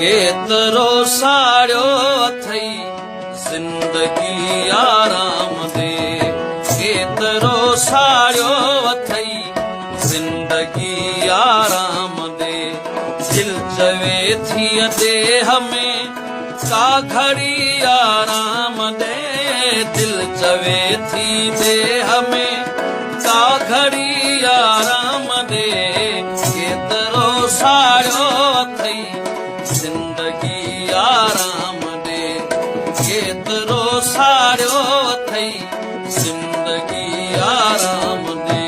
केतिरो साड़ियो अथई ज़िंदगी आराम दे, केतिरो साड़ियो अथई ज़िंदगी आराम दे। दिल चवे थी देह में का घड़ी आराम दे, दिल चवे थी देह में का घड़ी आराम दे। केतिरो साड़ियो अथई ज़िंदगी आराम दे, केतिरो साड़ियो अथई ज़िंदगी आराम दे।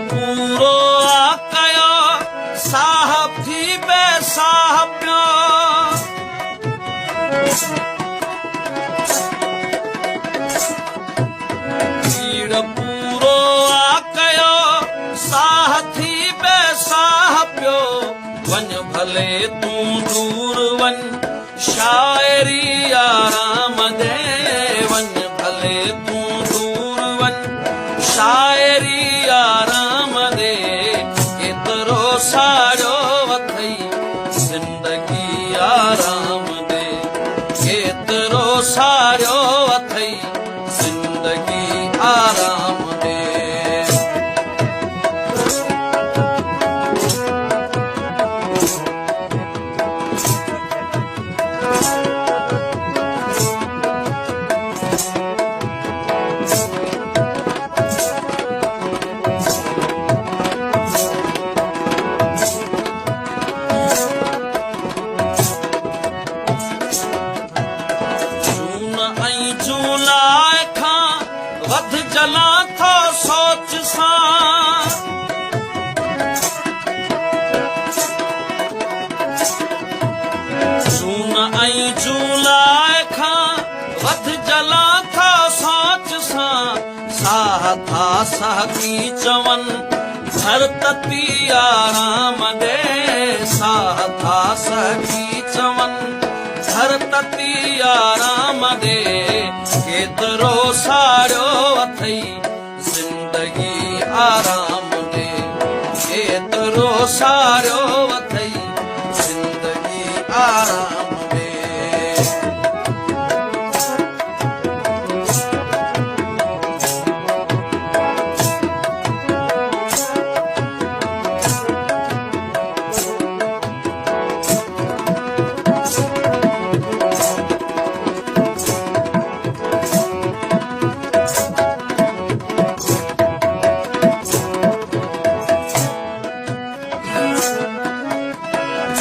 पूरो आकयो साहब थी बेसाहब पीड़ पूरो आकयो साह थी बेसाहब वन भले तू दूर वन शायरी आराम दे, वन भले तू दूर वन शायरी आराम दे। केतिरो साड़ियो अथई ज़िंदगी आराम दे, केतिरो साड़ियो अथई ज़िंदगी आराम दे। झूलाए खां वध जला थो सोच सां, सून ऐं झूलाए खां वध जला थो सोच सां। साह था सहकी चवन घर तती आराम दे, साह था सहकी चवन घर तती आराम दे। केतिरो साड़ियो अथई ज़िंदगी आराम दे, केतिरो साड़ियो अथई ज़िंदगी आराम दे।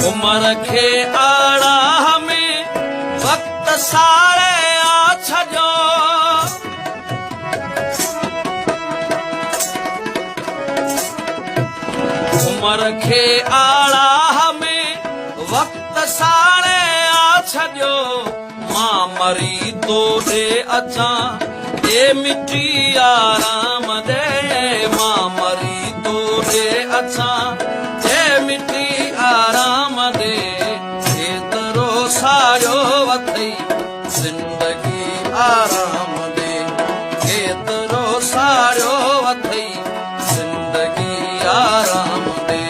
उमर खे आड़ा में वक्त सारे आ छजो, उमर खे आड़ा में वक्त सारे आ छजो। मां मरी तो दे अचा ए मिटी आराम दे, मां मरी तो दे अचा ए मिटी आराम दे। केतिरो साड़ियो अथई ज़िंदगी आराम दे, केतिरो साड़ियो अथई ज़िंदगी आराम दे।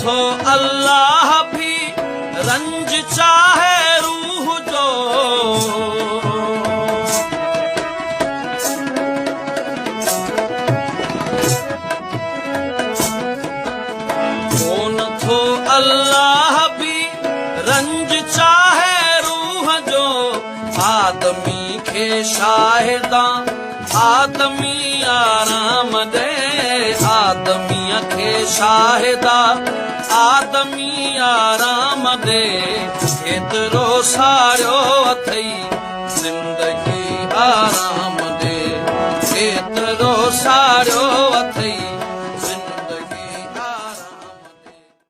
थो अल्लाह भी रंज चाहे रूह जो, कौन थो अल्लाह भी रंज चाहे रूह जो। आदमी खे शाहिदा आदमी आराम दे, आदमीअ खे शाहिदा आदमी आराम दे एतिरो सारियो अथई